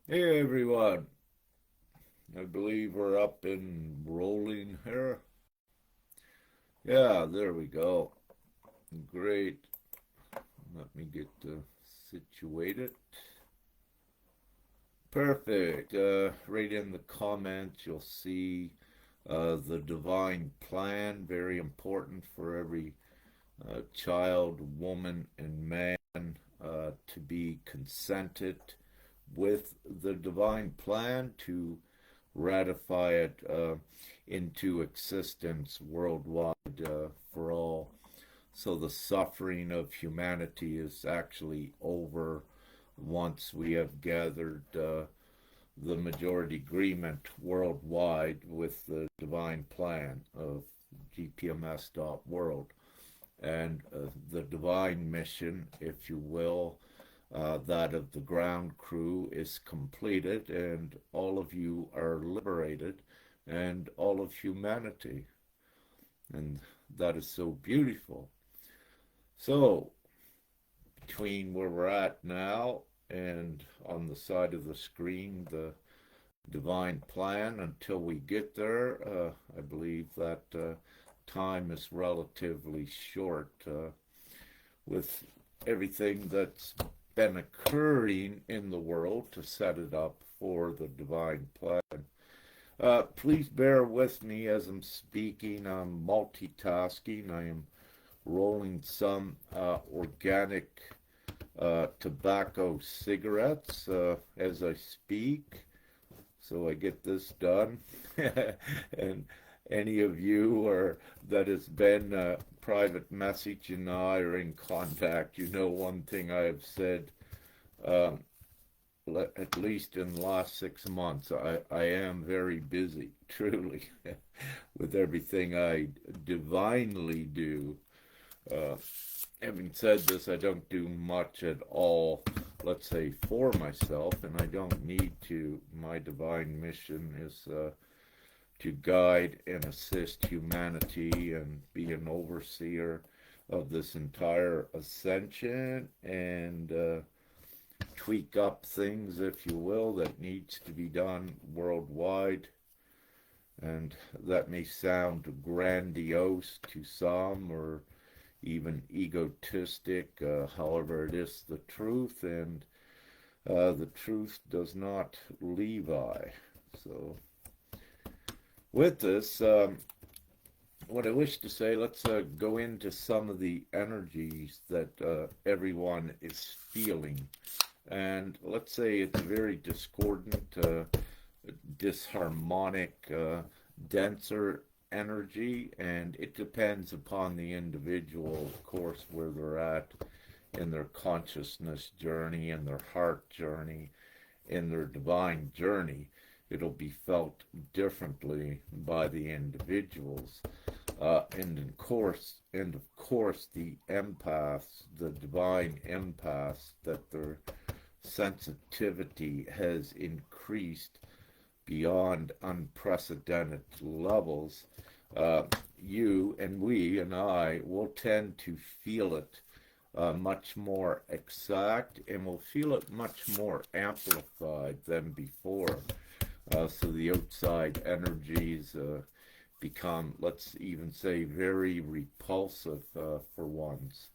Hey everyone, I believe we're up and rolling here. Yeah, there we go. Great. Let me get situated. Perfect. Right in the comments, you'll see the divine plan, very important for every child, woman, and man to be consented with the divine plan to ratify it into existence worldwide for all. So the suffering of humanity is actually over once we have gathered the majority agreement worldwide with the divine plan of GPMS.world. And the divine mission, if you will, that of the ground crew is completed, and all of you are liberated, and all of humanity. And that is so beautiful. So, between where we're at now and on the side of the screen, the divine plan, until we get there, I believe that time is relatively short with everything that's been occurring in the world to set it up for the divine plan. Please bear with me as I'm speaking. I'm multitasking. I am rolling some organic tobacco cigarettes as I speak. So I get this done. And any of you or that has been private message and I are in contact, you know one thing I have said um, at least in the last 6 months, I am very busy, truly, with everything I divinely do. Uh, Having said this, I don't do much at all, let's say, for myself, and I don't need to. My divine mission is to guide and assist humanity and be an overseer of this entire ascension and tweak up things, if you will, that needs to be done worldwide. And that may sound grandiose to some or even egotistic. However, it is the truth, and the truth does not leave I. So, with this, what I wish to say, let's go into some of the energies that everyone is feeling. And let's say it's very discordant, disharmonic, denser energy, and it depends upon the individual, of course, where they're at in their consciousness journey, in their heart journey, in their divine journey. It'll be felt differently by the individuals. And of course, the empaths, the divine empaths, that their sensitivity has increased beyond unprecedented levels. Uh, you and we and I will tend to feel it much more exact, and will feel it much more amplified than before. So the outside energies become, let's even say, very repulsive for ones.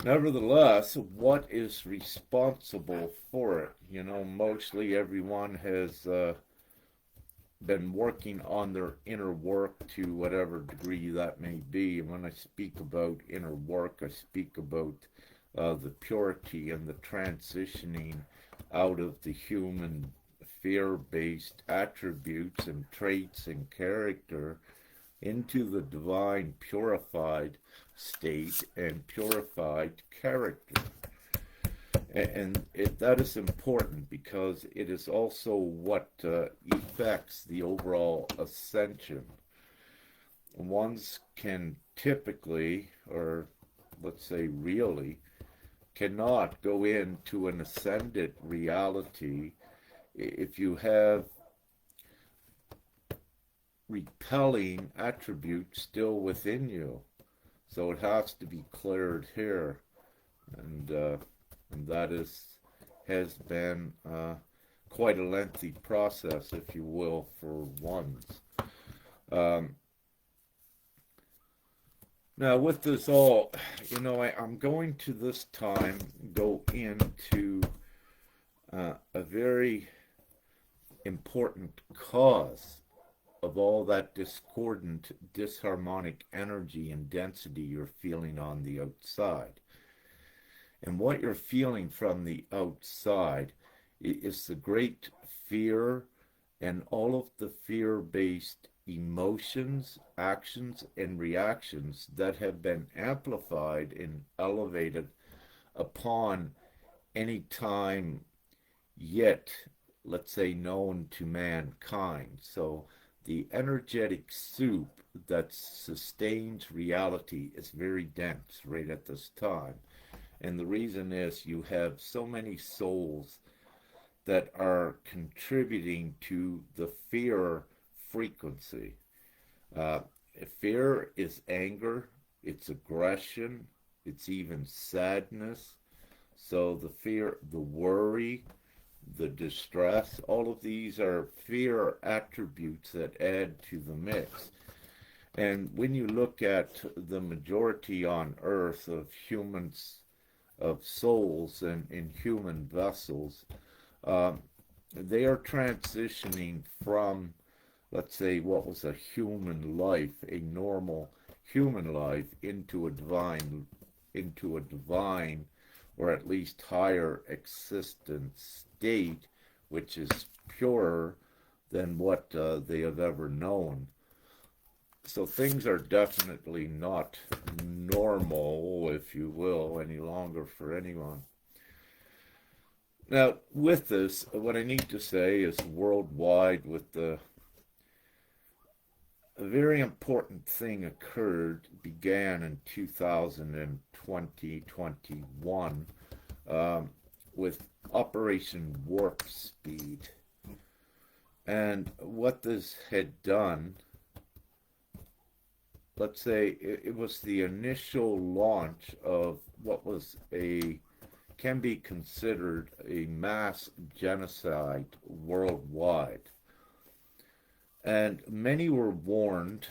Nevertheless, what is responsible for it? You know, mostly everyone has been working on their inner work to whatever degree that may be. And when I speak about inner work, I speak about the purity and the transitioning out of the human fear based attributes and traits and character into the divine purified state and purified character. That is important because it is also what affects the overall ascension. Ones can typically, or let's say really, cannot go into an ascended reality if you have repelling attributes still within you. So it has to be cleared here, and and that is has been quite a lengthy process, if you will, for ones. Um, Now, with this all, I'm going to this time go into a very important cause of all that discordant, disharmonic energy and density you're feeling on the outside. And what you're feeling from the outside is the great fear and all of the fear-based emotions, actions, and reactions that have been amplified and elevated upon any time yet, let's say, known to mankind. So the energetic soup that sustains reality is very dense right at this time. And the reason is you have so many souls that are contributing to the fear frequency. Uh, Fear is anger, it's aggression, it's even sadness. So the fear, the worry, the distress, all of these are fear attributes that add to the mix. And when you look at the majority on earth of humans, of souls and in human vessels, um, they are transitioning from, let's say, what was a human life, a normal human life, into a divine, or at least higher existence state, which is purer than what they have ever known. So things are definitely not normal, if you will, any longer for anyone. Now, with this, what I need to say is worldwide, with a very important thing began in 2020-21 with Operation Warp Speed. And what this had done, let's say it was the initial launch of what can be considered a mass genocide worldwide. And many were warned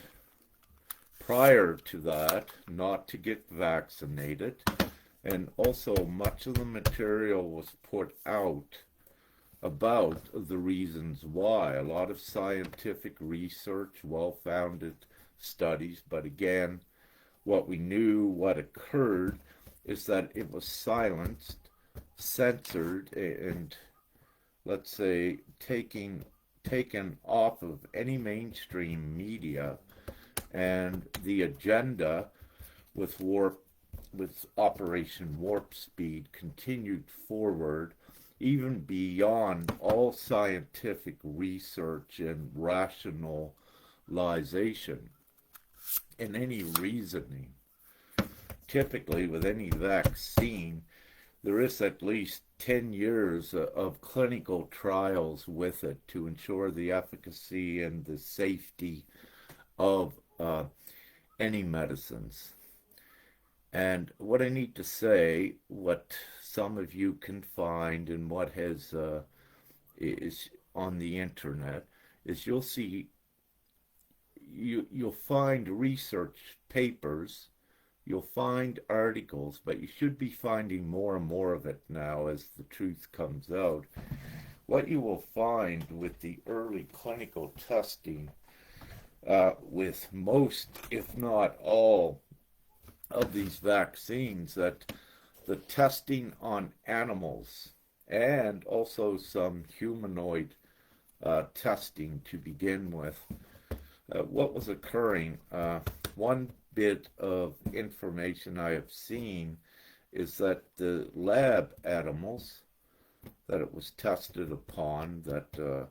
prior to that not to get vaccinated. And also much of the material was put out about the reasons why. A lot of scientific research, well-founded studies, but again, what occurred is that it was silenced, censored, and let's say taken off of any mainstream media, and the agenda with Operation Warp Speed continued forward even beyond all scientific research and rationalization and any reasoning. Typically, with any vaccine, there is at least 10 years of clinical trials with it to ensure the efficacy and the safety of any medicines. And what I need to say, what some of you can find and what is on the internet, is you'll find research papers, you'll find articles, but you should be finding more and more of it now as the truth comes out. What you will find with the early clinical testing, with most, if not all, of these vaccines, that the testing on animals and also some humanoid testing to begin with, what was occurring, one bit of information I have seen is that the lab animals that it was tested upon, that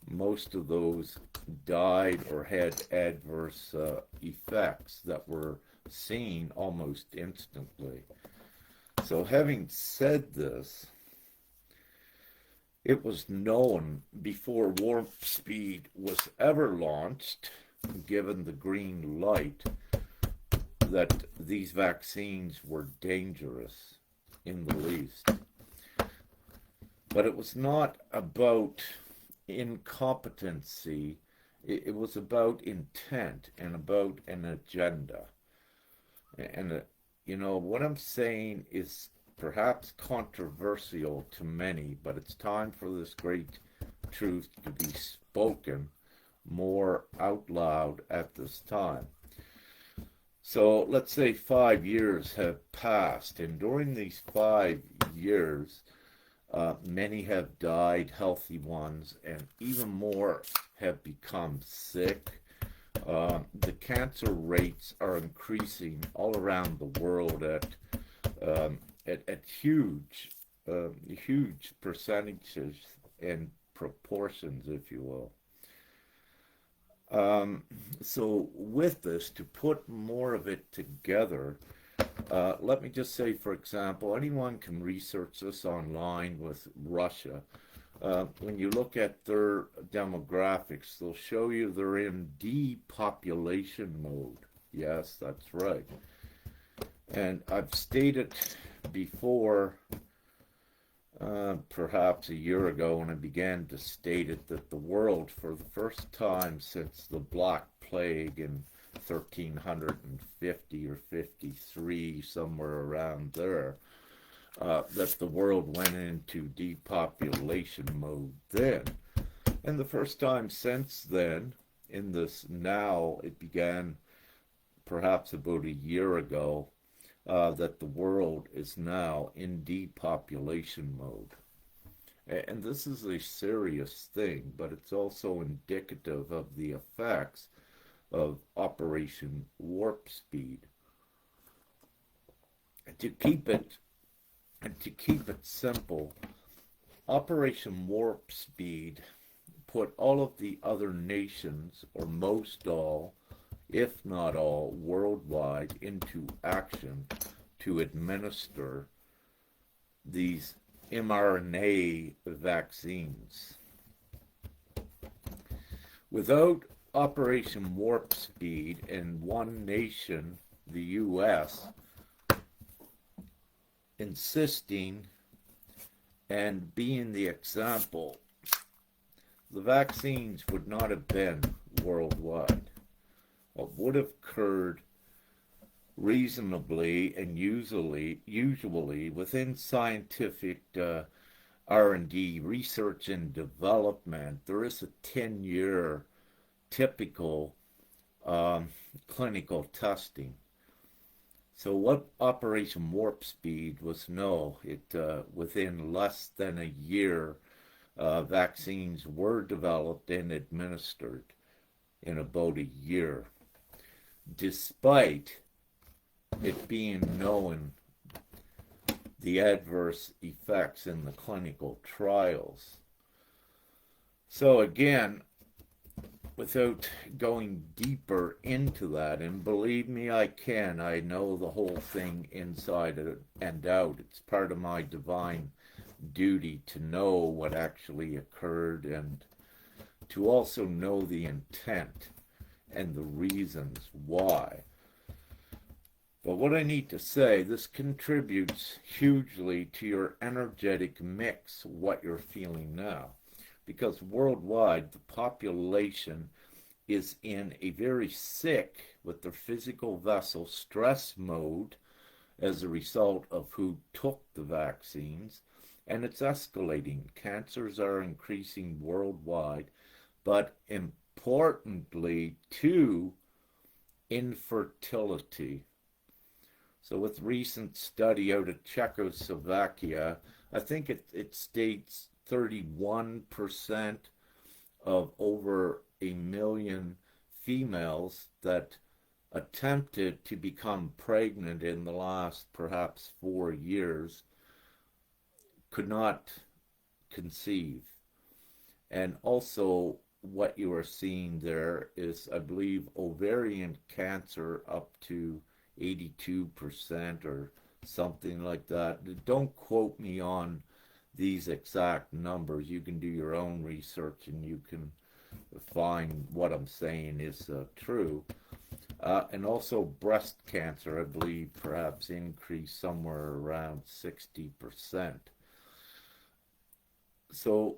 most of those died or had adverse effects that were seen almost instantly. So having said this, it was known before Warp Speed was ever launched, given the green light, that these vaccines were dangerous in the least. But it was not about incompetency. It was about intent and about an agenda. And, what I'm saying is perhaps controversial to many, but it's time for this great truth to be spoken more out loud at this time. So let's say 5 years have passed, and during these 5 years, many have died, healthy ones, and even more have become sick. The cancer rates are increasing all around the world at huge percentages and proportions, if you will. So with this, to put more of it together, let me just say, for example, anyone can research this online with Russia. When you look at their demographics, they'll show you they're in depopulation mode. Yes, that's right. And I've stated before, perhaps a year ago, when I began to state it, that the world, for the first time since the Black Plague in 1350 or 53, somewhere around there, that the world went into depopulation mode then. And the first time since then, in this now, it began perhaps about a year ago, that the world is now in depopulation mode. And this is a serious thing, but it's also indicative of the effects of Operation Warp Speed. To keep it simple, Operation Warp Speed put all of the other nations, or most all, if not all, worldwide into action to administer these mRNA vaccines. Without Operation Warp Speed and one nation, the U.S., insisting and being the example, the vaccines would not have been worldwide. What would have occurred reasonably and usually within scientific R&D, research and development, there is a 10-year typical clinical testing. So what Operation Warp Speed was, within less than a year, vaccines were developed and administered in about a year, despite it being known the adverse effects in the clinical trials. So again, without going deeper into that, and believe me, I know the whole thing inside and out. It's part of my divine duty to know what actually occurred and to also know the intent and the reasons why. But what I need to say, this contributes hugely to your energetic mix, what you're feeling now. Because worldwide, the population is in a very sick, with their physical vessel, stress mode as a result of who took the vaccines, and it's escalating. Cancers are increasing worldwide, but importantly, too, infertility. So with recent study out of Czechoslovakia, I think it states 31% of over 1 million females that attempted to become pregnant in the last perhaps 4 years could not conceive. And also what you are seeing there is, I believe, ovarian cancer up to 82% or something like that. Don't quote me on these exact numbers. You can do your own research and you can find what I'm saying is true. And also breast cancer, I believe, perhaps increased somewhere around 60%. So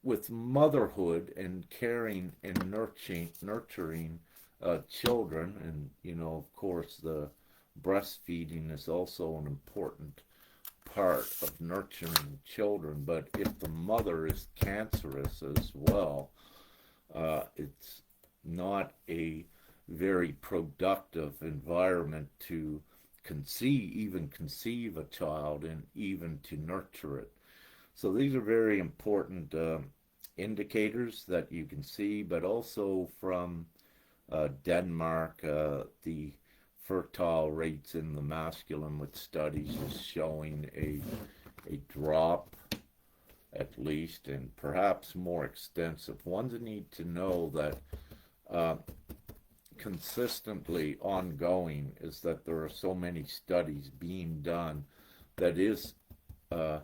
with motherhood and caring and nurturing children, and of course, the breastfeeding is also an important part of nurturing children. But if the mother is cancerous as well, it's not a very productive environment to conceive a child and even to nurture it. So these are very important indicators that you can see, but also from Denmark, the fertile rates in the masculine with studies is showing a drop at least, and perhaps more extensive. Ones need to know that uh, consistently ongoing is that there are so many studies being done that uh,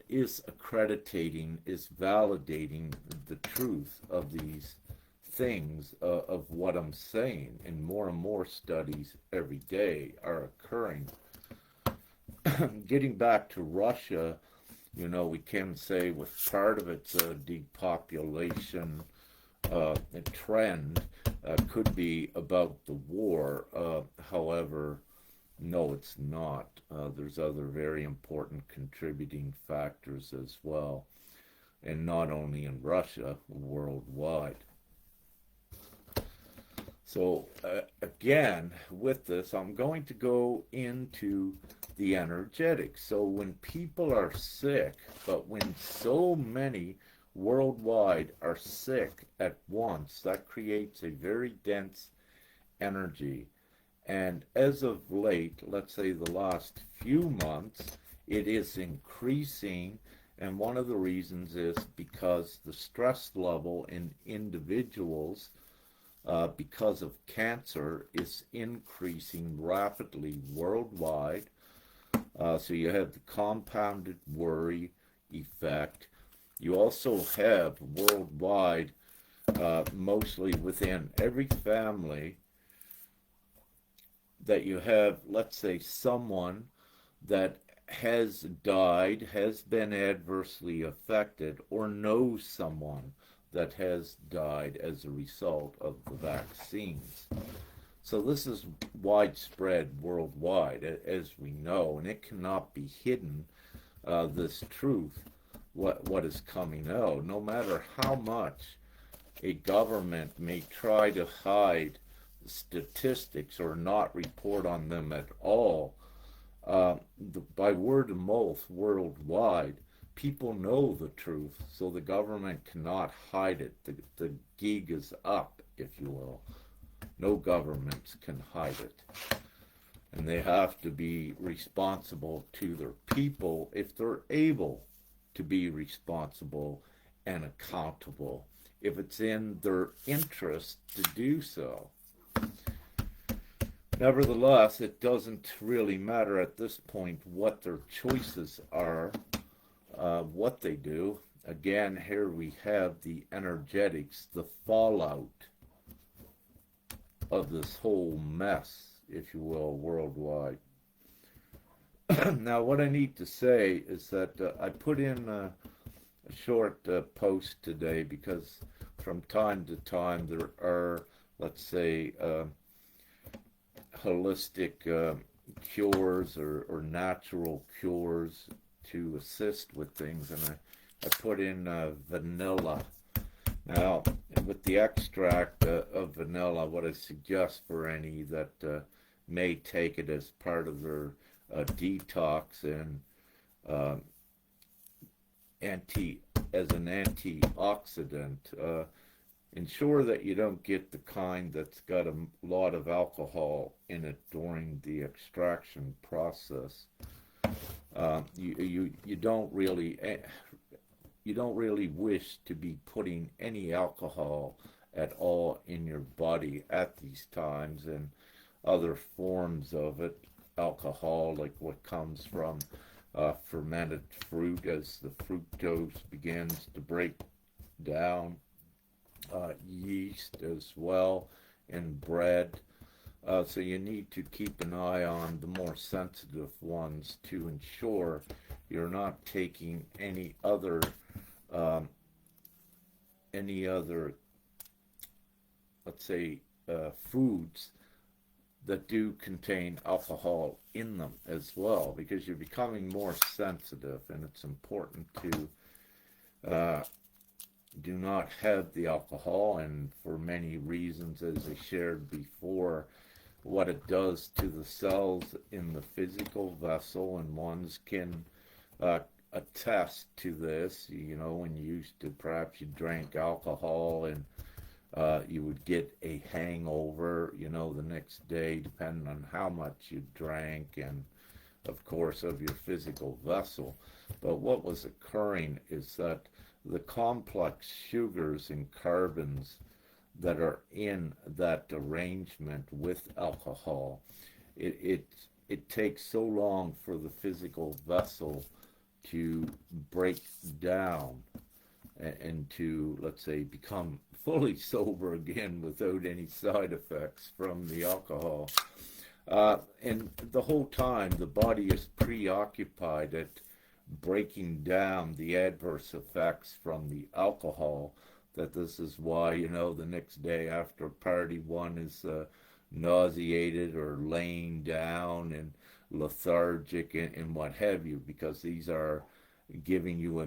is accrediting, is validating the truth of these things of what I'm saying, and more studies every day are occurring. Getting back to Russia, we can say with part of its depopulation trend could be about the war. However, no, it's not. There's other very important contributing factors as well, and not only in Russia, worldwide. So, again, with this, I'm going to go into the energetics. So, when people are sick, but when so many worldwide are sick at once, that creates a very dense energy. And as of late, let's say the last few months, it is increasing. And one of the reasons is because the stress level in individuals because of cancer is increasing rapidly worldwide. So you have the compounded worry effect. You also have worldwide, mostly within every family, that you have, let's say, someone that has died, has been adversely affected, or knows someone that has died as a result of the vaccines. So this is widespread worldwide, as we know, and it cannot be hidden, this truth, what is coming out, no matter how much a government may try to hide statistics or not report on them at all. By word of mouth worldwide, people know the truth, so the government cannot hide it. The gig is up, if you will. No governments can hide it. And they have to be responsible to their people if they're able to be responsible and accountable, if it's in their interest to do so. Nevertheless, it doesn't really matter at this point what their choices are, what they do. Again, here we have the energetics, the fallout of this whole mess, if you will, worldwide. Now, what I need to say is that I put in a short post today because from time to time there are, let's say, holistic cures or natural cures to assist with things, and I put in vanilla. Now, with the extract of vanilla, what I suggest for any that may take it as part of their detox and uh, as an antioxidant, ensure that you don't get the kind that's got a lot of alcohol in it during the extraction process. You don't really wish to be putting any alcohol at all in your body at these times, and other forms of it, alcohol like what comes from fermented fruit as the fructose begins to break down, yeast as well in bread, So you need to keep an eye on the more sensitive ones to ensure you're not taking um, any other, let's say, foods that do contain alcohol in them as well, because you're becoming more sensitive, and it's important to uh, do not have the alcohol, and for many reasons, as I shared before, what it does to the cells in the physical vessel, and ones can uh, attest to this. You know, when you used to, perhaps you drank alcohol and you would get a hangover, you know, the next day, depending on how much you drank and, of course, of your physical vessel. But what was occurring is that the complex sugars and carbons that are in that arrangement with alcohol, it, it, it takes so long for the physical vessel to break down and to, let's say, become fully sober again without any side effects from the alcohol. And the whole time, the body is preoccupied at breaking down the adverse effects from the alcohol. That this is why, you know, the next day after party, one is nauseated or laying down and lethargic and what have you, because these are giving you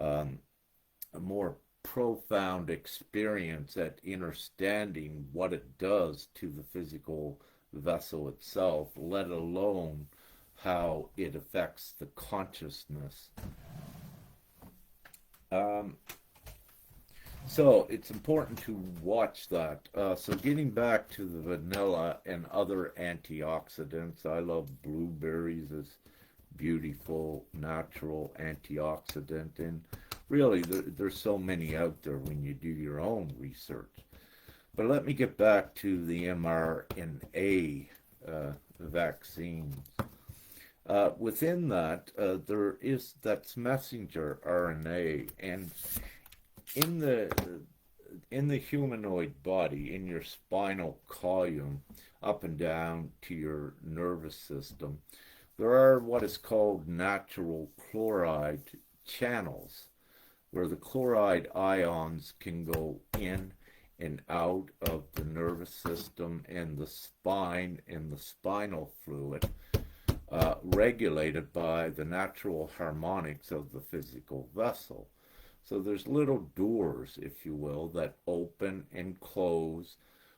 um, a more profound experience at understanding what it does to the physical vessel itself, let alone how it affects the consciousness. Um, so it's important to watch that. So getting back to the vanilla and other antioxidants, I love blueberries as beautiful natural antioxidant, and really there's so many out there when you do your own research. But let me get back to the mRNA vaccines. Within that, that's messenger RNA, and in the in the humanoid body, in your spinal column, up and down to your nervous system, there are what is called natural chloride channels, where the chloride ions can go in and out of the nervous system and the spine and the spinal fluid, regulated by the natural harmonics of the physical vessel. So there's little doors, if you will, that open and close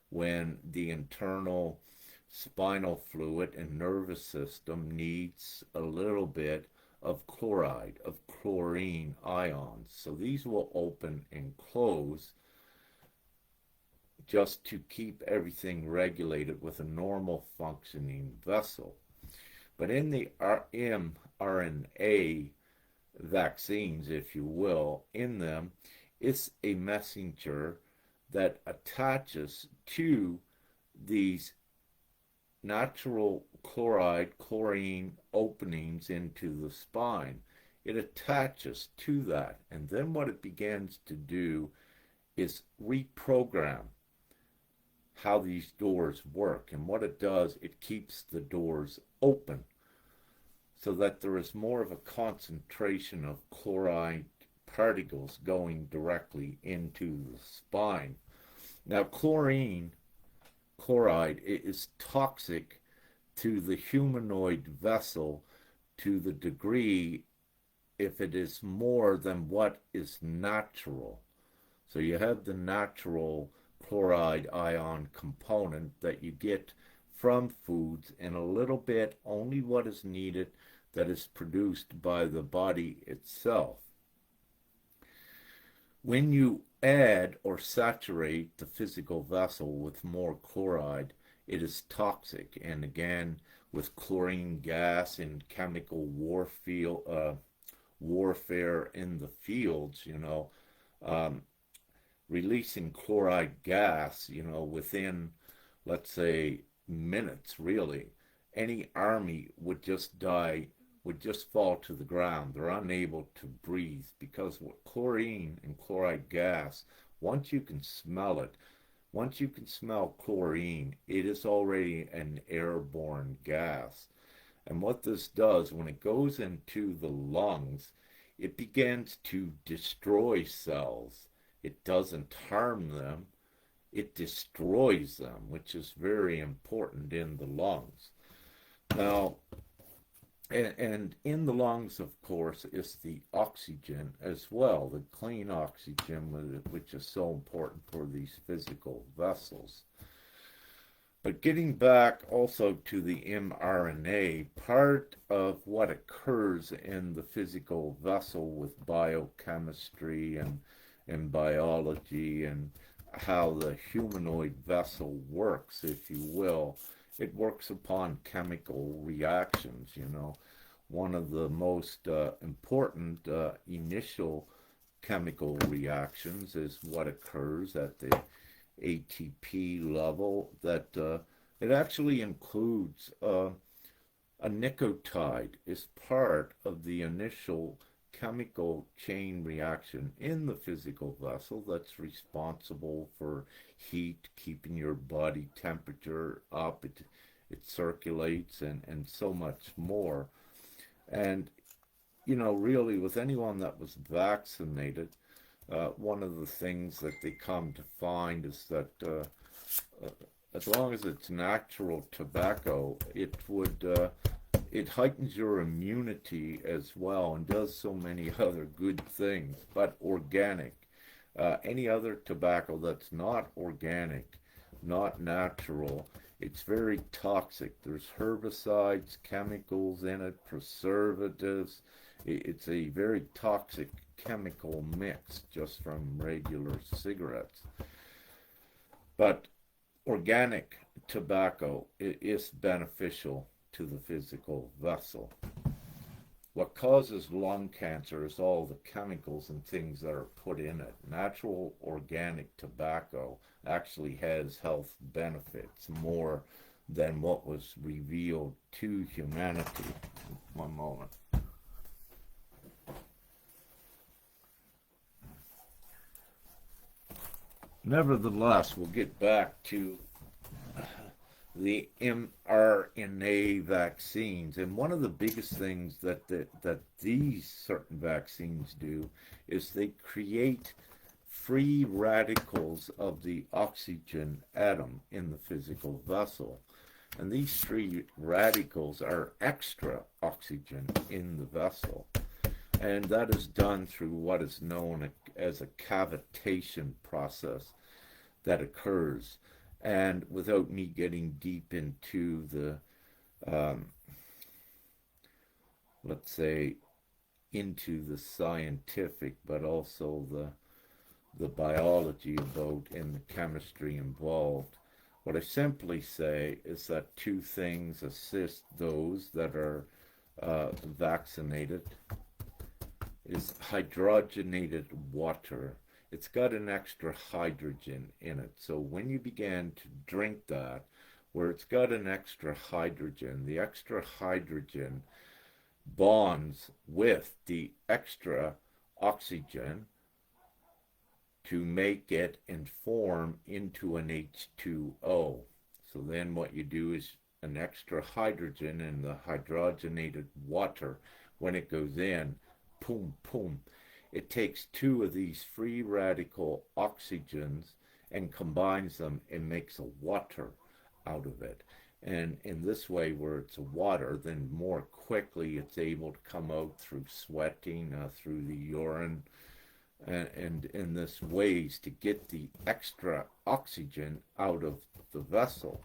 when the internal spinal fluid and nervous system needs a little bit of chloride, of chlorine ions. So these will open and close just to keep everything regulated with a normal functioning vessel. But in the mRNA vaccines, if you will, in them, it's a messenger that attaches to these natural chlorine openings into the spine. It attaches to that, and then what it begins to do is reprogram how these doors work. And what it does, it keeps the doors open so that there is more of a concentration of chloride particles going directly into the spine. Now, chloride is toxic to the humanoid vessel to the degree if it is more than what is natural. So you have the natural chloride ion component that you get from foods, and a little bit, only what is needed, that is produced by the body itself. When you add or saturate the physical vessel with more chloride, it is toxic. And again, with chlorine gas and chemical warfare in the fields, releasing chloride gas, within, let's say, minutes, really, any army would just die, would just fall to the ground. They're unable to breathe because what chlorine and chloride gas, once you can smell it, Once you can smell chlorine, it is already an airborne gas. And what this does, when it goes into the lungs, it begins to destroy cells. It doesn't harm them, it destroys them, which is very important in the lungs. Now, and in the lungs, of course, is the oxygen as well, the clean oxygen, which is so important for these physical vessels. But getting back also to the mRNA, part of what occurs in the physical vessel with biochemistry and biology and how the humanoid vessel works, if you will, it works upon chemical reactions. One of the most important initial chemical reactions is what occurs at the ATP level, that it actually includes a nicotide is part of the initial chemical chain reaction in the physical vessel that's responsible for heat, keeping your body temperature up. It circulates and so much more. And, really, with anyone that was vaccinated, one of the things that they come to find is that as long as it's natural tobacco, it heightens your immunity as well and does so many other good things. But organic, any other tobacco that's not organic, not natural, it's very toxic. There's herbicides, chemicals in it, preservatives. It's a very toxic chemical mix just from regular cigarettes. But organic tobacco is beneficial to the physical vessel. What causes lung cancer is all the chemicals and things that are put in it. Natural organic tobacco actually has health benefits more than what was revealed to humanity. One moment. Nevertheless, we'll get back to the mRNA vaccines. And one of the biggest things that these certain vaccines do is they create free radicals of the oxygen atom in the physical vessel. And these free radicals are extra oxygen in the vessel. And that is done through what is known as a cavitation process that occurs. And without me getting deep into the, let's say, into the scientific, but also the biology about and the chemistry involved, what I simply say is that two things assist those that are vaccinated is hydrogenated water. It's got an extra hydrogen in it. So when you begin to drink that, where it's got an extra hydrogen, the extra hydrogen bonds with the extra oxygen to make it and form into an H2O. So then what you do is an extra hydrogen in the hydrogenated water, when it goes in, boom, boom, it takes two of these free radical oxygens and combines them and makes a water out of it. And in this way, where it's a water, then more quickly it's able to come out through sweating, through the urine, and in this ways to get the extra oxygen out of the vessel.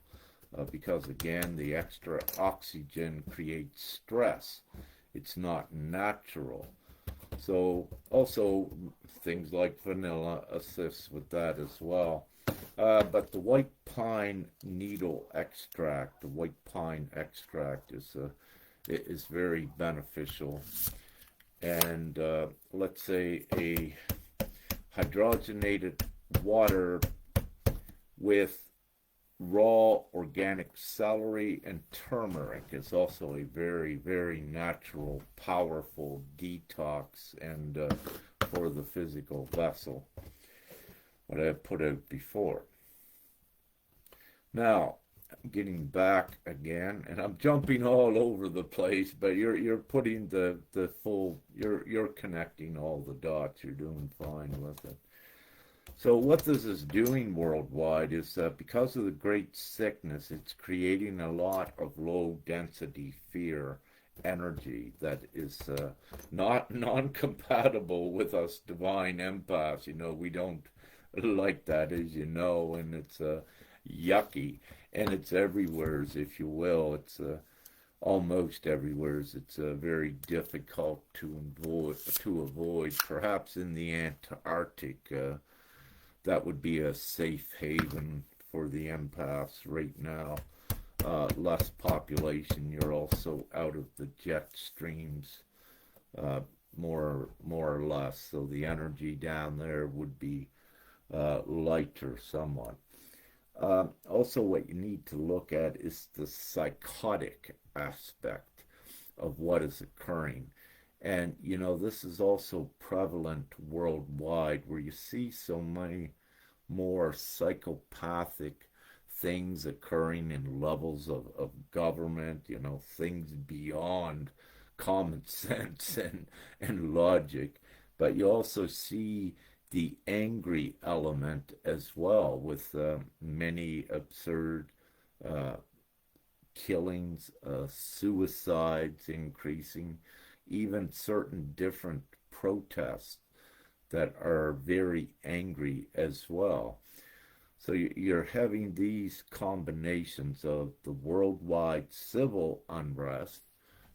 Because again, the extra oxygen creates stress. It's not natural. So also things like vanilla assists with that as well. But the white pine needle extract, the white pine extract is very beneficial. And let's say a hydrogenated water with raw organic celery and turmeric is also a very, very natural, powerful detox and for the physical vessel, what I have put out before. Now, getting back again, and I'm jumping all over the place, but you're putting the full you're connecting all the dots. You're doing fine with it. So what this is doing worldwide is that because of the great sickness, it's creating a lot of low density fear energy that is not non-compatible with us divine empaths. You know, we don't like that, as you know, and it's yucky, and it's everywheres, if you will. It's almost everywheres. It's very difficult to avoid. Perhaps in the Antarctic. That would be a safe haven for the empaths right now. Less population. You're also out of the jet streams, more or less. So the energy down there would be lighter somewhat. Also, what you need to look at is the psychotic aspect of what is occurring. And, you know, this is also prevalent worldwide where you see so many more psychopathic things occurring in levels of government, you know, things beyond common sense and logic. But you also see the angry element as well, with many absurd uh, killings, suicides increasing, even certain different protests that are very angry as well. So you're having these combinations of the worldwide civil unrest,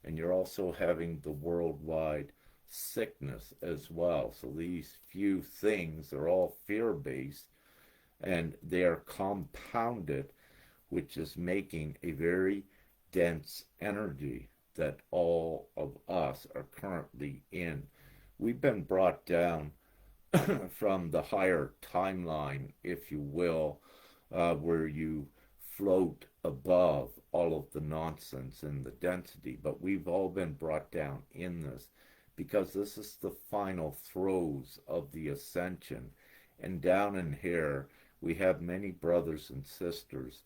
and you're also having the worldwide sickness as well. So these few things are all fear based, and they are compounded, which is making a very dense energy that all of us are currently in. We've been brought down from the higher timeline, if you will, where you float above all of the nonsense and the density. But we've all been brought down in this because this is the final throes of the ascension. And down in here, we have many brothers and sisters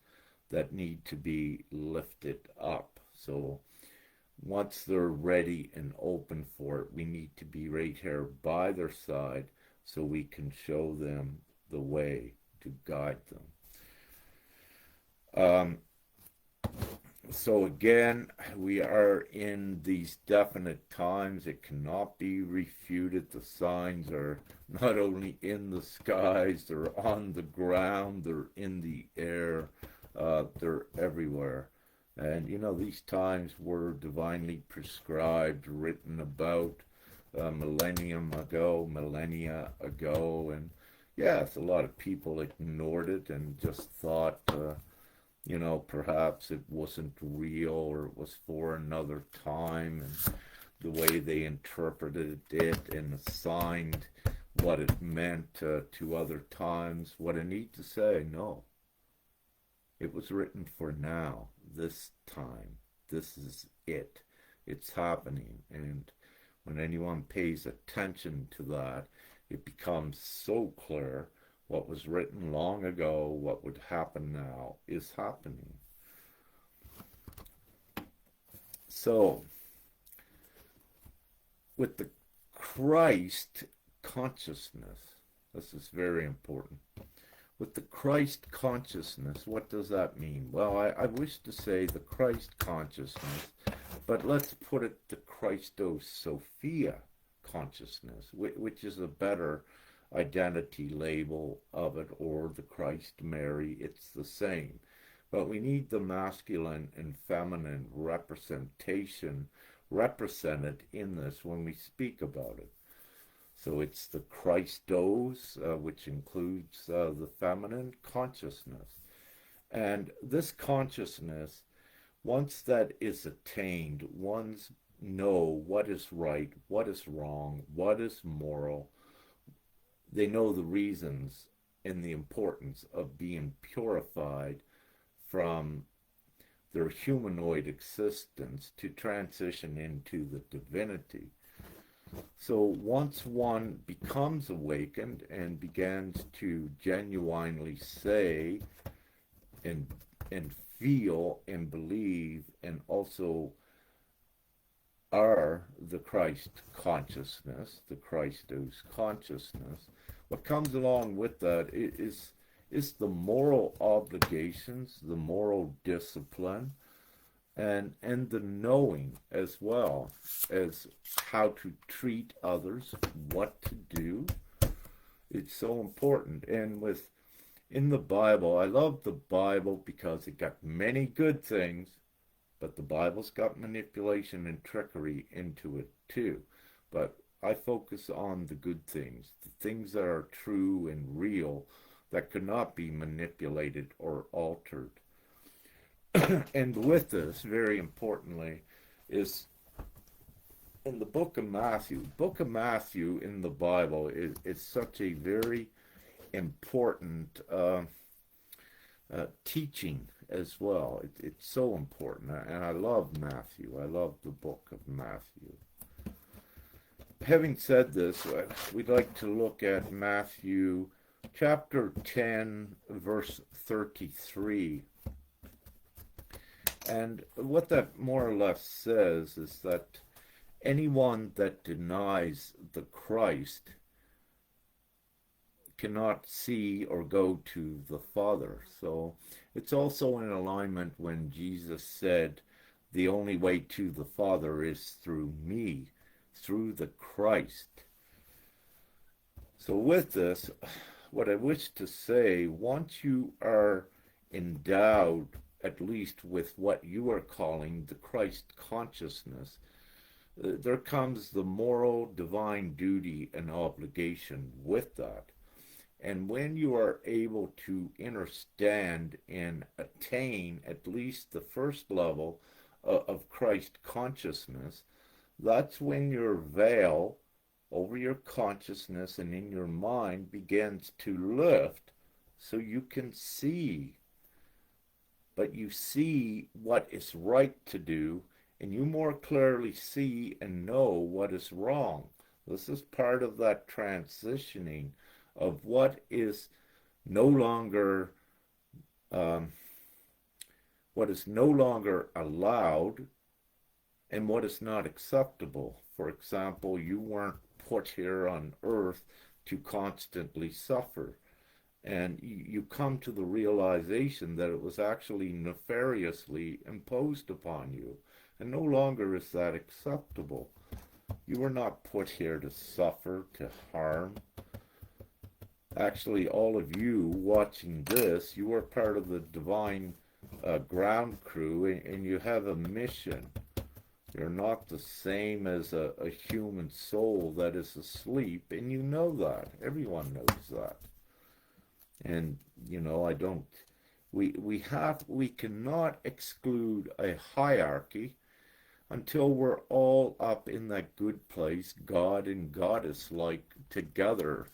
that need to be lifted up. So once they're ready and open for it, we need to be right here by their side so we can show them the way to guide them. So again, we are in these definite times. It cannot be refuted. The signs are not only in the skies, they're on the ground, they're in the air, they're everywhere. And you know, these times were divinely prescribed, written about millennia ago, and yes, a lot of people ignored it and just thought, you know, perhaps it wasn't real or it was for another time, and the way they interpreted it and assigned what it meant to other times. What I need to say, no, it was written for now, this time. This is it. It's happening. And when anyone pays attention to that, it becomes so clear what was written long ago, what would happen now, is happening. So, with the Christ consciousness, this is very important. With the Christ consciousness, what does that mean? Well, I wish to say the Christ consciousness, but let's put it the Christos Sophia consciousness, which is a better identity label of it, or the Christ Mary. It's the same. But we need the masculine and feminine representation represented in this when we speak about it. So it's the Christos, which includes the feminine consciousness. And this consciousness, once that is attained, one's know what is right, what is wrong, what is moral. They know the reasons and the importance of being purified from their humanoid existence to transition into the divinity. So once one becomes awakened and begins to genuinely say and feel and believe and also are the Christ consciousness, the Christos consciousness. What comes along with that is the moral obligations, the moral discipline, and the knowing as well as how to treat others, what to do. It's so important. And in the Bible, I love the Bible because it got many good things, but the Bible's got manipulation and trickery into it too. But I focus on the good things, the things that are true and real, that cannot be manipulated or altered. And with this, very importantly, is in the book of Matthew. Book of Matthew in the Bible is such a very important teaching as well. It's so important, and I love Matthew. I love the book of Matthew. Having said this, we'd like to look at Matthew chapter 10, verse 33. And what that more or less says is that anyone that denies the Christ cannot see or go to the Father. So it's also in alignment when Jesus said, the only way to the Father is through me, through the Christ. So with this, what I wish to say, once you are endowed at least with what you are calling the Christ consciousness, there comes the moral divine duty and obligation with that. And when you are able to understand and attain at least the first level of Christ consciousness, that's when your veil over your consciousness and in your mind begins to lift so you can see. But you see what is right to do, and you more clearly see and know what is wrong. This is part of that transitioning of what is no longer allowed and what is not acceptable. For example, you weren't put here on earth to constantly suffer. And you come to the realization that it was actually nefariously imposed upon you. And no longer is that acceptable. You were not put here to suffer, to harm. Actually, all of you watching this, you are part of the divine ground crew, and you have a mission. You're not the same as a human soul that is asleep, and you know that. Everyone knows that. And, we cannot exclude a hierarchy until we're all up in that good place, God and Goddess like together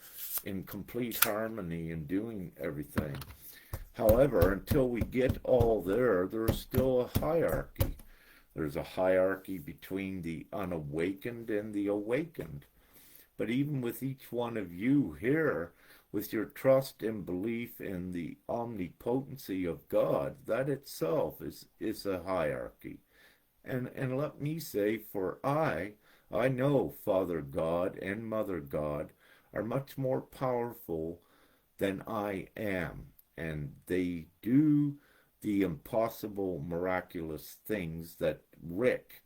in complete harmony and doing everything. However, until we get all there, there's still a hierarchy. There's a hierarchy between the unawakened and the awakened. But even with each one of you here, with your trust and belief in the omnipotency of God, that itself is a hierarchy. And let me say, for I know Father God and Mother God are much more powerful than I am, and they do the impossible, miraculous things that Rick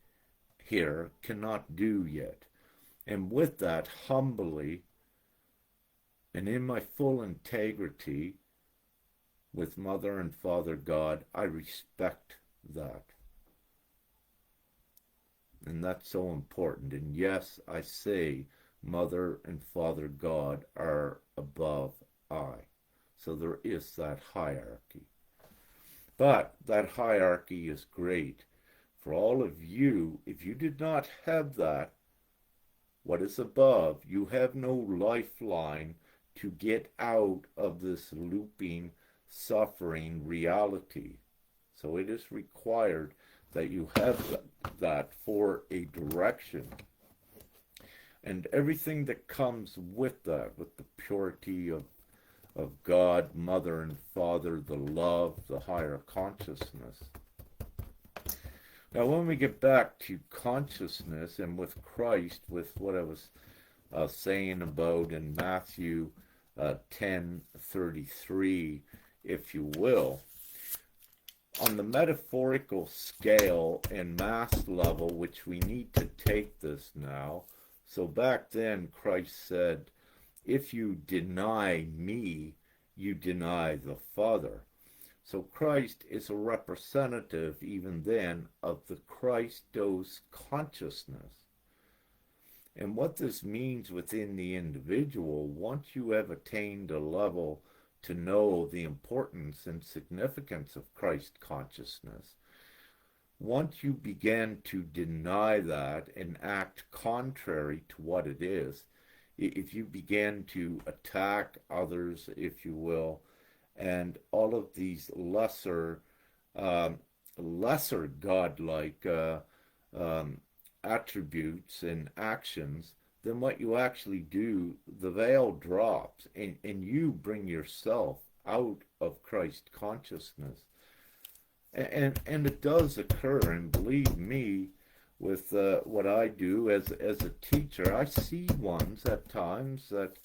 here cannot do yet. And with that, humbly, and in my full integrity with Mother and Father God, I respect that. And that's so important. And yes, I say Mother and Father God are above I. So there is that hierarchy. But that hierarchy is great. For all of you, if you did not have that, what is above, you have no lifeline to get out of this looping, suffering reality. So it is required that you have that for a direction. And everything that comes with that, with the purity of God, Mother and Father, the love, the higher consciousness. Now, when we get back to consciousness and with Christ, with what I was saying about in Matthew 10:33, if you will, on the metaphorical scale and mass level, which we need to take this now. So back then, Christ said, if you deny me, you deny the Father. So Christ is a representative, even then, of the Christos consciousness. And what this means within the individual, once you have attained a level to know the importance and significance of Christ consciousness, once you begin to deny that and act contrary to what it is, if you begin to attack others, if you will, and all of these lesser godlike attributes and actions, then what you actually do, the veil drops, and you bring yourself out of Christ consciousness. And it does occur, and believe me, with what I do as a teacher, I see ones at times that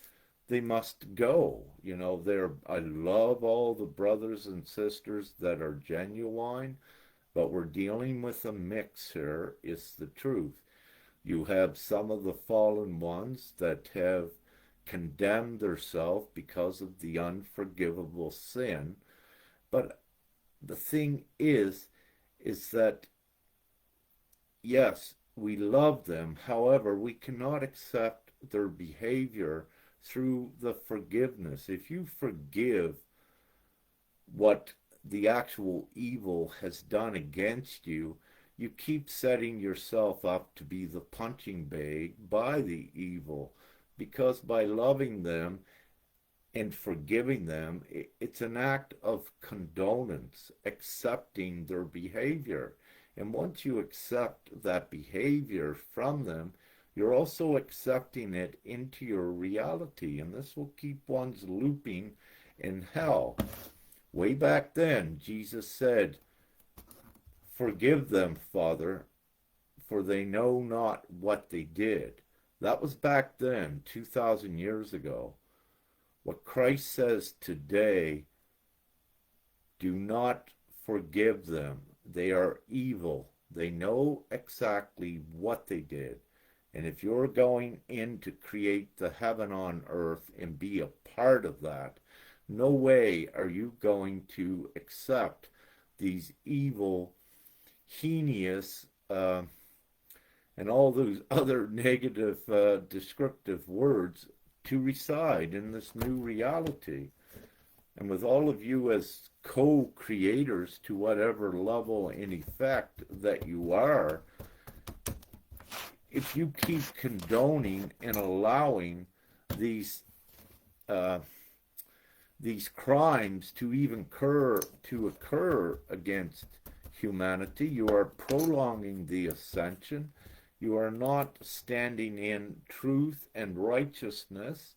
they must go. You know, I love all the brothers and sisters that are genuine, but we're dealing with a mix here, is the truth. You have some of the fallen ones that have condemned themselves because of the unforgivable sin. But the thing is that, yes, we love them. However, we cannot accept their behavior through the forgiveness. If you forgive what the actual evil has done against you, you keep setting yourself up to be the punching bag by the evil, because by loving them and forgiving them, it's an act of condonance, accepting their behavior. And once you accept that behavior from them, you're also accepting it into your reality, and this will keep one's looping in hell. Way back then, Jesus said, forgive them, Father, for they know not what they did. That was back then, 2,000 years ago. What Christ says today, do not forgive them. They are evil. They know exactly what they did. And if you're going in to create the heaven on earth and be a part of that, no way are you going to accept these evil, heinous, and all those other negative descriptive words to reside in this new reality. And with all of you as co-creators to whatever level and effect that you are, if you keep condoning and allowing these crimes to even occur against humanity, you are prolonging the ascension. You are not standing in truth and righteousness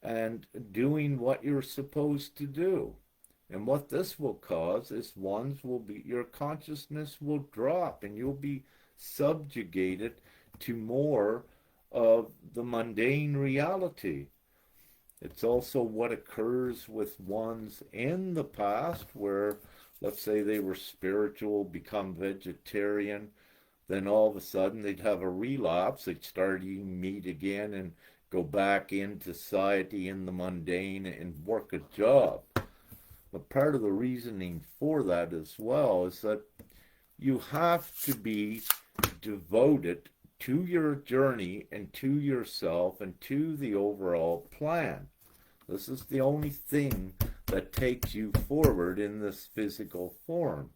and doing what you're supposed to do. And what this will cause is your consciousness will drop, and you'll be subjugated to more of the mundane reality. It's also what occurs with ones in the past where, let's say they were spiritual, become vegetarian, then all of a sudden they'd have a relapse, they'd start eating meat again and go back into society in the mundane and work a job. But part of the reasoning for that as well is that you have to be devoted to your journey and to yourself and to the overall plan. This is the only thing that takes you forward in this physical form.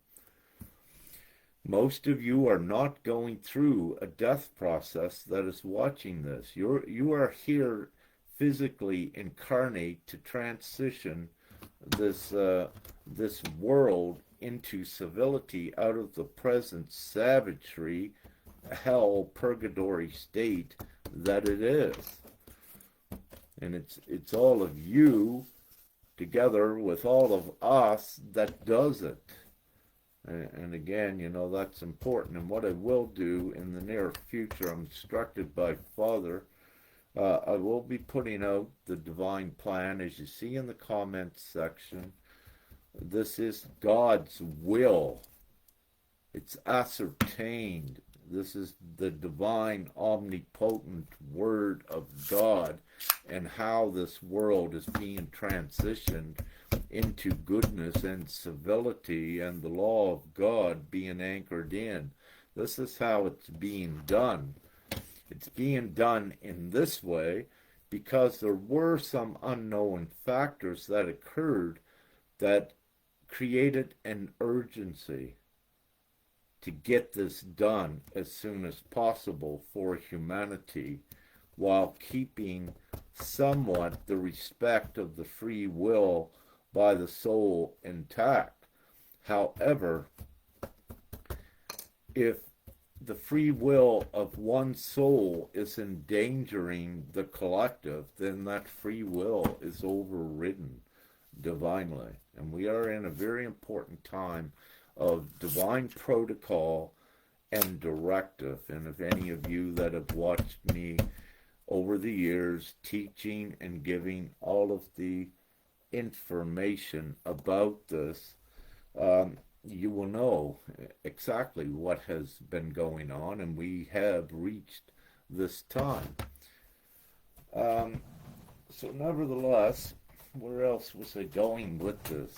Most of you are not going through a death process that is watching this. You are here physically incarnate to transition this world into civility out of the present savagery, hell, purgatory state that it is. And it's all of you together with all of us that does it. And again, that's important. And what I will do in the near future, I'm instructed by Father, I will be putting out the divine plan, as you see in the comments section. This is God's will. It's ascertained. This is the divine, omnipotent Word of God, and how this world is being transitioned into goodness and civility, and the law of God being anchored in. This is how it's being done. It's being done in this way because there were some unknown factors that occurred that created an urgency to get this done as soon as possible for humanity, while keeping somewhat the respect of the free will by the soul intact. However, if the free will of one soul is endangering the collective, then that free will is overridden divinely. And we are in a very important time of divine protocol and directive. And if any of you that have watched me over the years teaching and giving all of the information about this, you will know exactly what has been going on, and we have reached this time. So nevertheless, where else was I going with this?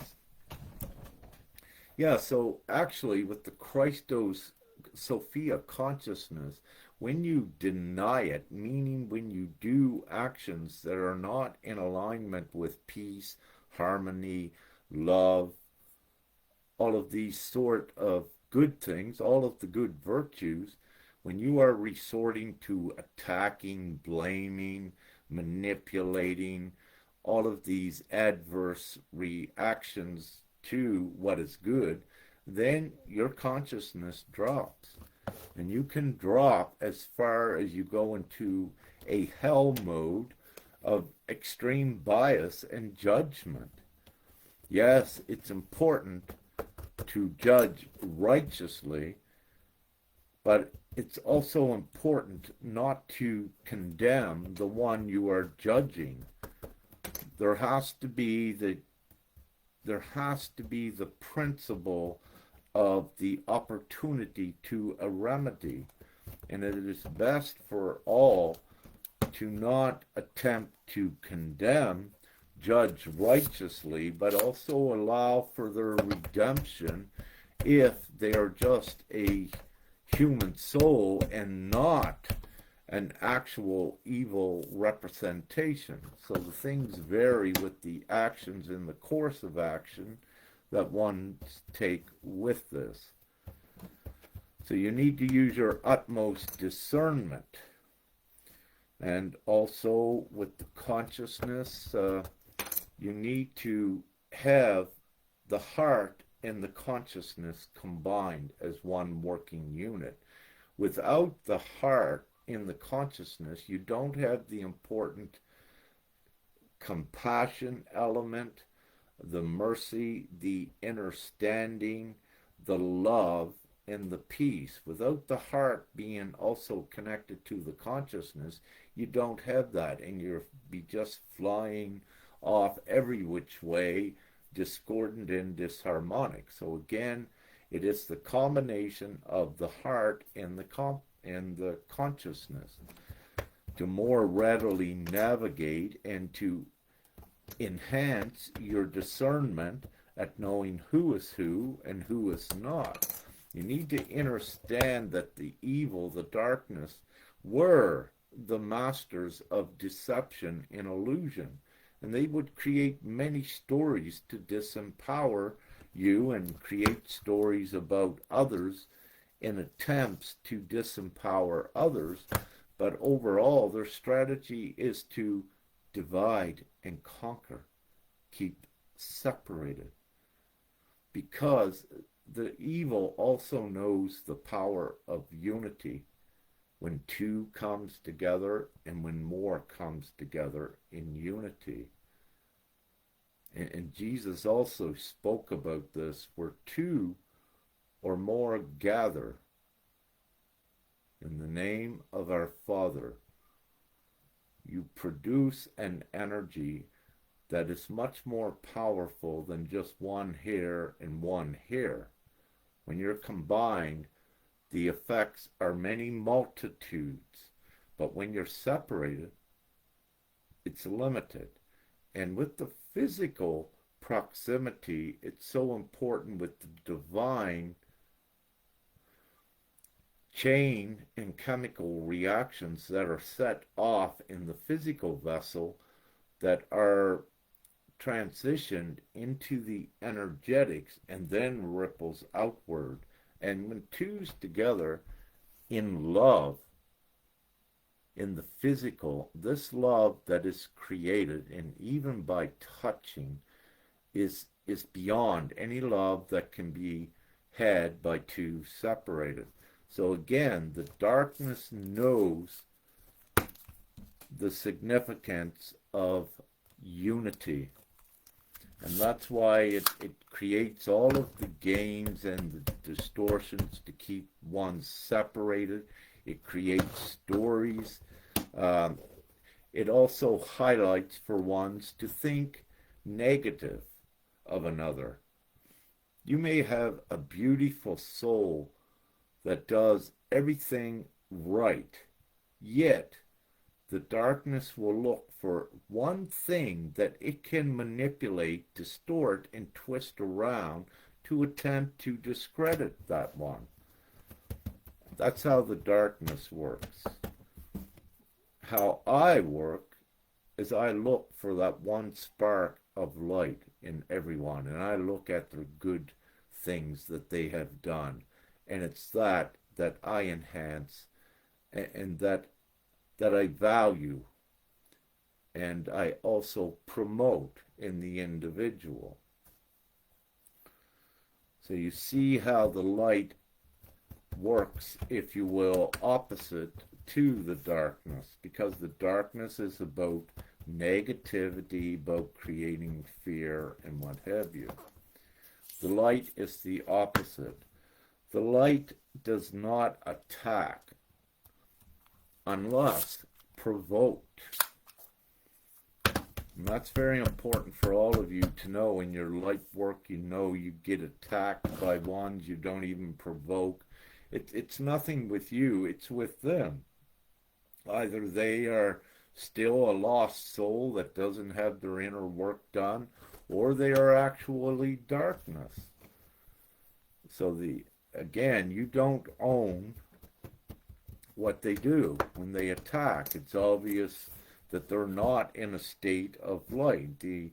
Yeah, so actually with the Christos Sophia consciousness, when you deny it, meaning when you do actions that are not in alignment with peace, harmony, love, all of these sort of good things, all of the good virtues, when you are resorting to attacking, blaming, manipulating, all of these adverse reactions to what is good, then your consciousness drops. And you can drop as far as you go into a hell mode of extreme bias and judgment. Yes, it's important to judge righteously, but it's also important not to condemn the one you are judging. There has to be the principle of the opportunity to a remedy, and it is best for all to not attempt to condemn, judge righteously, but also allow for their redemption if they are just a human soul and not an actual evil representation. So the things vary with the actions in the course of action that one take with this. So you need to use your utmost discernment. And also with the consciousness, you need to have the heart and the consciousness combined as one working unit. Without the heart in the consciousness, you don't have the important compassion element, the mercy, the understanding, the love, and the peace. Without the heart being also connected to the consciousness, you don't have that, and you'll be just flying off every which way, discordant and disharmonic. So again, it is the combination of the heart and the consciousness to more readily navigate and to enhance your discernment at knowing who is who and who is not. You need to understand that the evil, the darkness, were the masters of deception and illusion, and they would create many stories to disempower you and create stories about others in attempts to disempower others. But overall, their strategy is to divide and conquer, keep separated, because the evil also knows the power of unity when two comes together and when more comes together in unity. And Jesus also spoke about this, where two or more gather in the name of our Father, you produce an energy that is much more powerful than just one hair and one hair. When you're combined, the effects are many multitudes, but when you're separated, it's limited. And with the physical proximity, it's so important with the divine chain and chemical reactions that are set off in the physical vessel that are transitioned into the energetics and then ripples outward. And when two's together in love, in the physical, this love that is created, and even by touching, is beyond any love that can be had by two separated. So again, the darkness knows the significance of unity. And that's why it creates all of the games and the distortions to keep one separated. It creates stories. It also highlights for ones to think negative of another. You may have a beautiful soul that does everything right, yet the darkness will look for one thing that it can manipulate, distort, and twist around to attempt to discredit that one. That's how the darkness works. How I work is I look for that one spark of light in everyone, and I look at the good things that they have done, and it's that I enhance, and that I value, and I also promote in the individual. So you see how the light works, if you will, opposite to the darkness, because the darkness is about negativity, about creating fear and what have you. The light is the opposite. The light does not attack unless provoked. And that's very important for all of you to know in your life work. You know you get attacked by ones you don't even provoke. It's nothing with you, it's with them. Either they are still a lost soul that doesn't have their inner work done, or they are actually darkness. So again, you don't own what they do when they attack. It's obvious that they're not in a state of light. The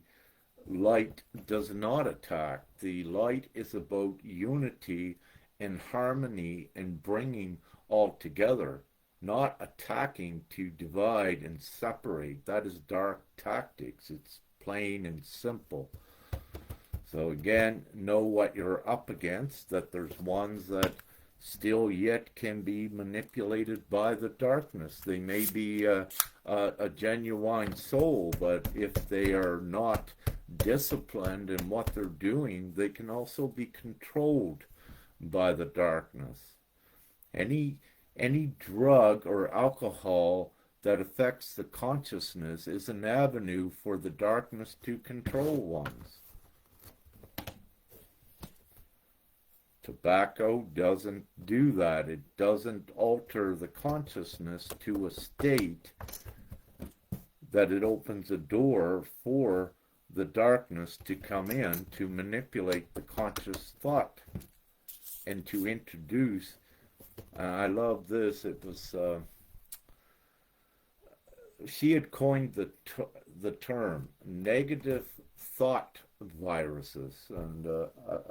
light does not attack. The light is about unity and harmony and bringing all together, not attacking to divide and separate. That is dark tactics. It's plain and simple. So again, know what you're up against, that there's ones that still yet can be manipulated by the darkness. They may be a genuine soul, but if they are not disciplined in what they're doing, they can also be controlled by the darkness. Any drug or alcohol that affects the consciousness is an avenue for the darkness to control ones. Tobacco doesn't do that. It doesn't alter the consciousness to a state that it opens a door for the darkness to come in to manipulate the conscious thought and to introduce. I love this. It was she had coined the term negative thought viruses, and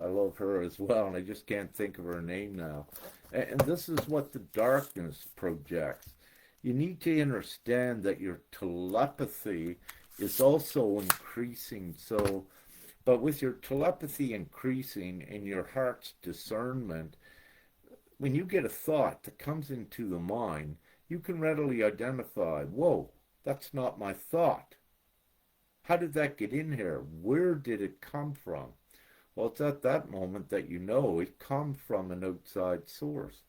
I love her as well, and I just can't think of her name now. And this is what the darkness projects. You need to understand that your telepathy is also increasing. So, but with your telepathy increasing and your heart's discernment, when you get a thought that comes into the mind, you can readily identify, whoa, that's not my thought. How did that get in here? Where did it come from? Well, it's at that moment that you know it comes from an outside source,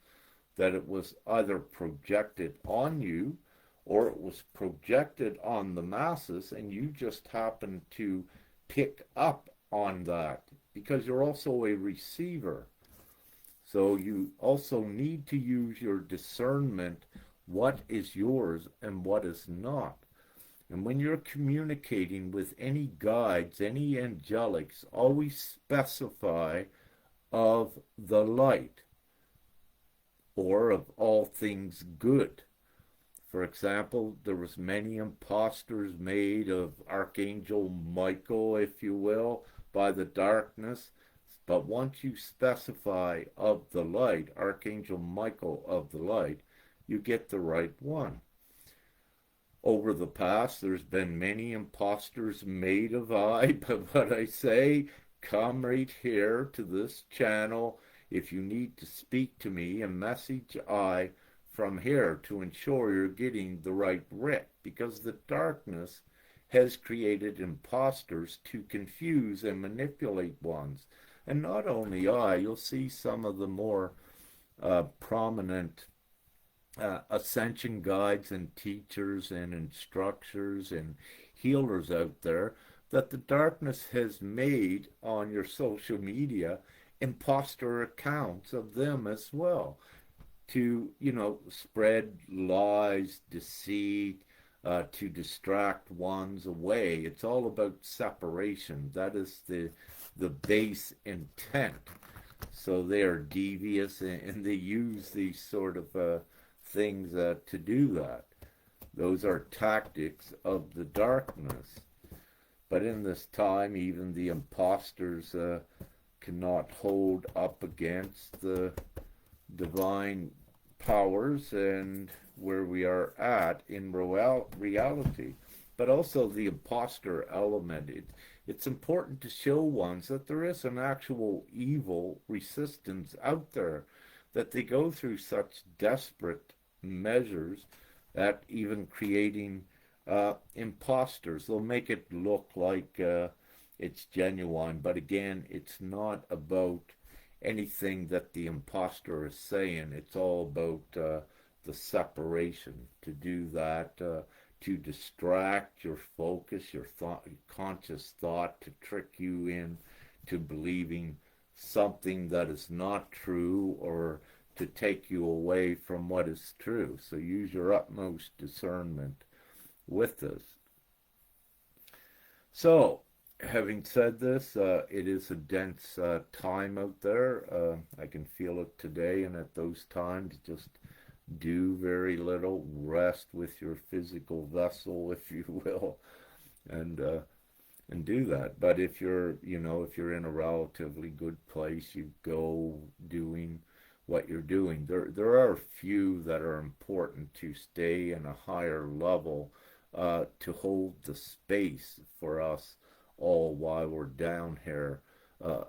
that it was either projected on you or it was projected on the masses, and you just happen to pick up on that because you're also a receiver. So you also need to use your discernment, what is yours and what is not. And when you're communicating with any guides, any angelics, always specify of the light or of all things good. For example, there was many impostors made of Archangel Michael, if you will, by the darkness. But once you specify of the light, Archangel Michael of the light, you get the right one. Over the past, there's been many impostors made of I, but what I say, come right here to this channel if you need to speak to me and message I from here to ensure you're getting the right Rick, because the darkness has created imposters to confuse and manipulate ones. And not only I, you'll see some of the more prominent ascension guides and teachers and instructors and healers out there that the darkness has made on your social media imposter accounts of them as well, to spread lies, deceit, to distract ones away. It's all about separation. That is the base intent. So they are devious, and they use these sort of things to do that. Those are tactics of the darkness. But in this time, even the imposters cannot hold up against the divine powers and where we are at in reality. But also the imposter element. It's important to show ones that there is an actual evil resistance out there, that they go through such desperate measures that even creating imposters, they'll make it look like it's genuine, but again, it's not about anything that the imposter is saying. It's all about the separation, to do that, to distract your focus, your conscious thought, to trick you in to believing something that is not true, or to take you away from what is true. So use your utmost discernment with this. So, having said this, it is a dense time out there. I can feel it today, and at those times, just do very little. Rest with your physical vessel, if you will, and do that. But if you're, if you're in a relatively good place, you go doing what you're doing. There are a few that are important to stay in a higher level, to hold the space for us all while we're down here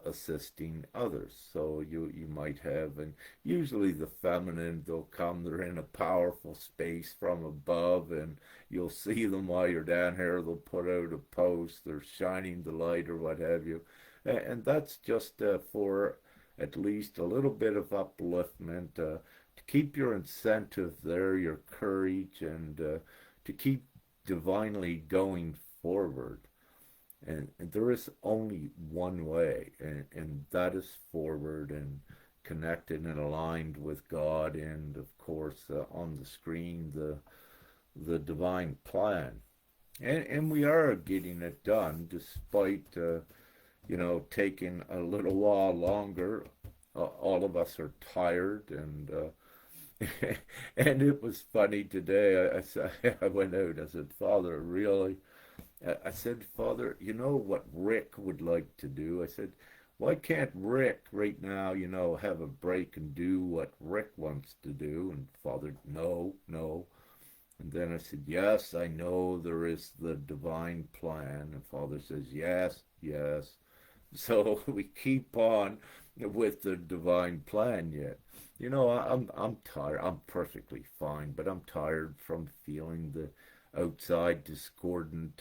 assisting others. So you might have, and usually the feminine, they'll come, they're in a powerful space from above, and you'll see them while you're down here. They'll put out a post, they're shining the light or what have you, and that's just for at least a little bit of upliftment, to keep your incentive there, your courage, and to keep divinely going forward. And there is only one way, and that is forward and connected and aligned with God, and of course on the screen the divine plan. And we are getting it done despite taking a little while longer. All of us are tired, and and it was funny today. I went out. I said, Father, really? I said, Father, you know what Rick would like to do? I said, why can't Rick right now, have a break and do what Rick wants to do? And Father, no, no. And then I said, yes, I know there is the divine plan. And Father says, yes, yes. So we keep on with the divine plan yet. I'm tired. I'm perfectly fine, but I'm tired from feeling the outside discordant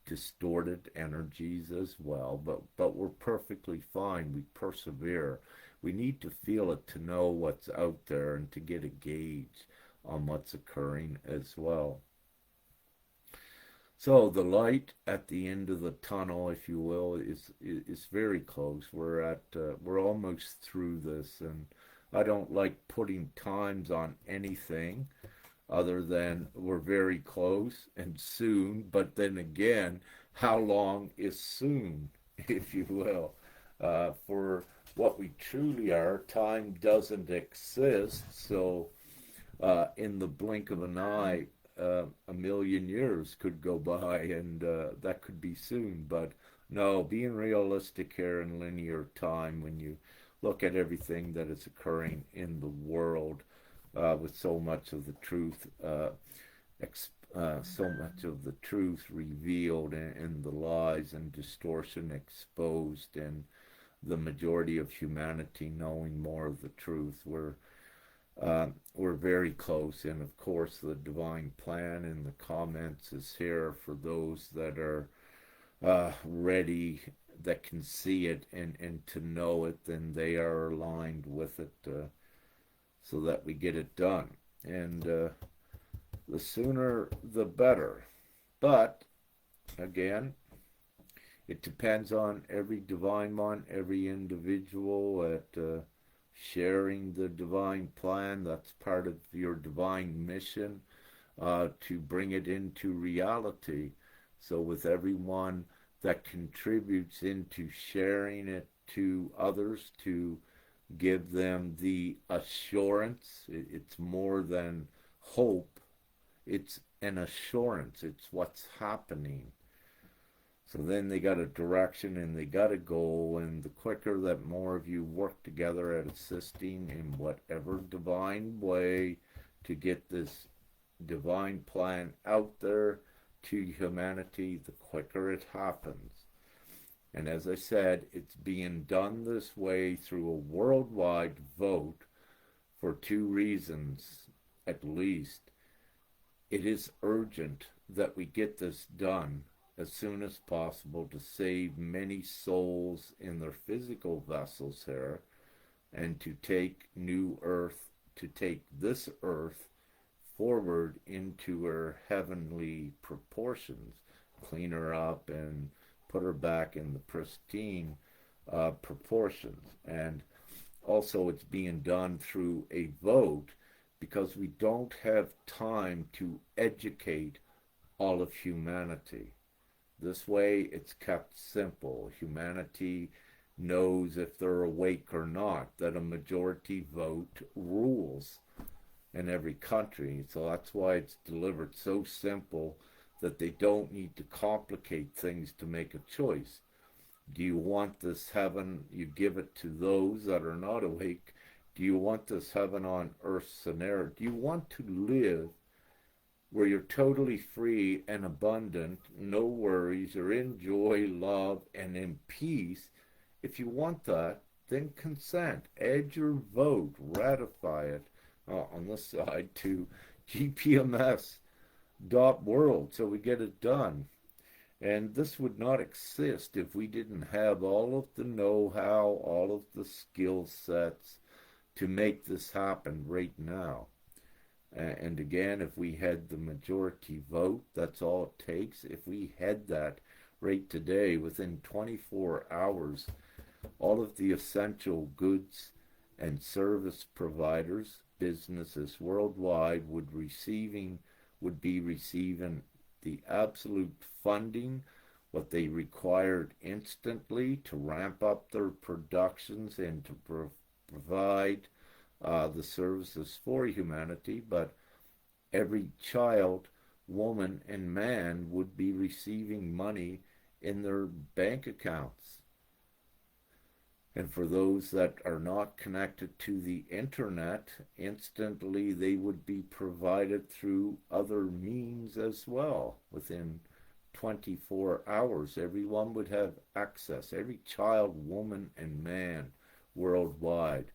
distorted energies as well, but we're perfectly fine. We persevere. We need to feel it to know what's out there and to get a gauge on what's occurring as well. So the light at the end of the tunnel, if you will, is very close. We're almost through this, and I don't like putting times on anything other than we're very close and soon. But then again, how long is soon, if you will? For what we truly are, time doesn't exist. So in the blink of an eye, a million years could go by, and that could be soon. But no, being realistic here in linear time, when you look at everything that is occurring in the world, with so much of the truth, so much of the truth revealed, and the lies and distortion exposed, and the majority of humanity knowing more of the truth, we're very close. And of course, the divine plan in the comments is here for those that are ready, that can see it and to know it, then they are aligned with it, so that we get it done. And the sooner the better. But again, it depends on every divine one, every individual at sharing the divine plan. That's part of your divine mission, to bring it into reality. So with everyone that contributes into sharing it to others, to give them the assurance, it's more than hope, it's an assurance, it's what's happening. So then they got a direction and they got a goal, and the quicker that more of you work together at assisting in whatever divine way to get this divine plan out there to humanity, the quicker it happens. And as I said, it's being done this way through a worldwide vote for two reasons at least. It is urgent that we get this done as soon as possible to save many souls in their physical vessels here, and to take this earth forward into her heavenly proportions, clean her up and put her back in the pristine proportions. And also it's being done through a vote because we don't have time to educate all of humanity. This way it's kept simple. Humanity knows if they're awake or not, that a majority vote rules in every country. So that's why it's delivered so simple, that they don't need to complicate things to make a choice. Do you want this heaven? You give it to those that are not awake. Do you want this heaven on earth scenario? Do you want to live where you're totally free and abundant, no worries, you're in joy, love, and in peace? If you want that, then consent. Add your vote, ratify it on this side to gpms.world so we get it done. And this would not exist if we didn't have all of the know-how, all of the skill sets to make this happen right now. And again, if we had the majority vote, that's all it takes. If we had that right today, within 24 hours, all of the essential goods and service providers, businesses worldwide would be receiving the absolute funding, what they required instantly to ramp up their productions and to provide the services for humanity. But every child, woman, and man would be receiving money in their bank accounts. And for those that are not connected to the internet, instantly they would be provided through other means as well. Within 24 hours, everyone would have access. Every child, woman, and man worldwide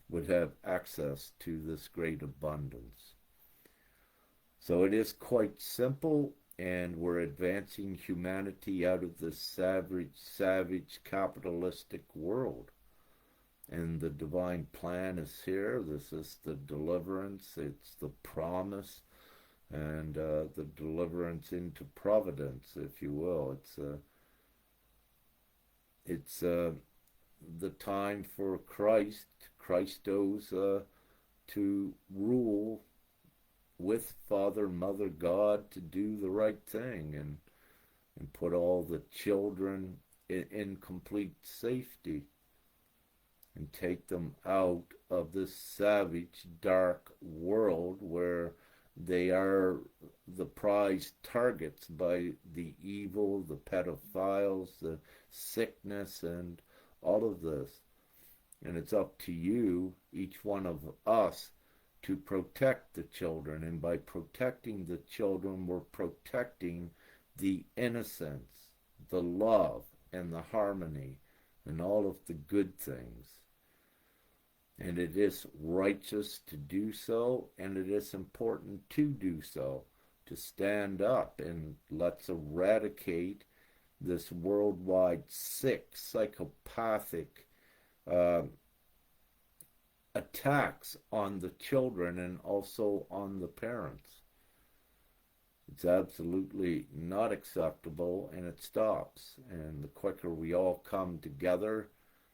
would have access to this great abundance. So it is quite simple, and we're advancing humanity out of this savage capitalistic world. And the divine plan is here. This is the deliverance. It's the promise, and the deliverance into providence, if you will. It's the time for Christos, to rule with Father, Mother, God, to do the right thing and put all the children in complete safety and take them out of this savage, dark world where they are the prized targets by the evil, the pedophiles, the sickness, and all of this. And it's up to you, each one of us, to protect the children. And by protecting the children, we're protecting the innocence, the love, and the harmony, and all of the good things. And it is righteous to do so, and it is important to do so, to stand up and let's eradicate this worldwide sick, psychopathic attacks on the children and also on the parents. It's absolutely not acceptable, and it stops. And the quicker we all come together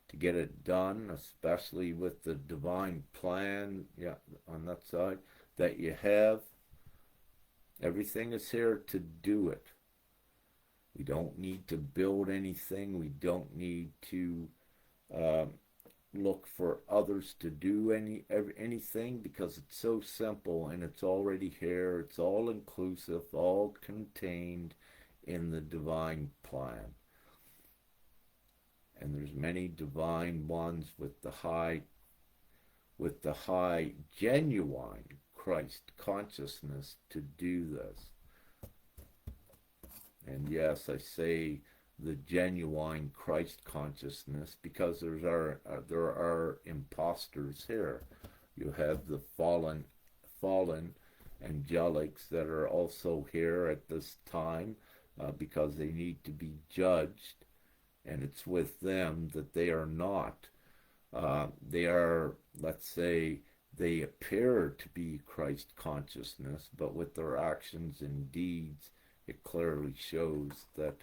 to get it done, especially with the divine plan, on that side, that you have, everything is here to do it. We don't need to build anything. We don't need to look for others to do anything, because it's so simple and it's already here. It's all inclusive, all contained in the divine plan. And there's many divine ones with the high genuine Christ consciousness to do this. And yes, I say the genuine Christ consciousness because there are imposters here. You have the fallen angelics that are also here at this time because they need to be judged, and it's with them that they are not. They are, let's say, they appear to be Christ consciousness, but with their actions and deeds, it clearly shows that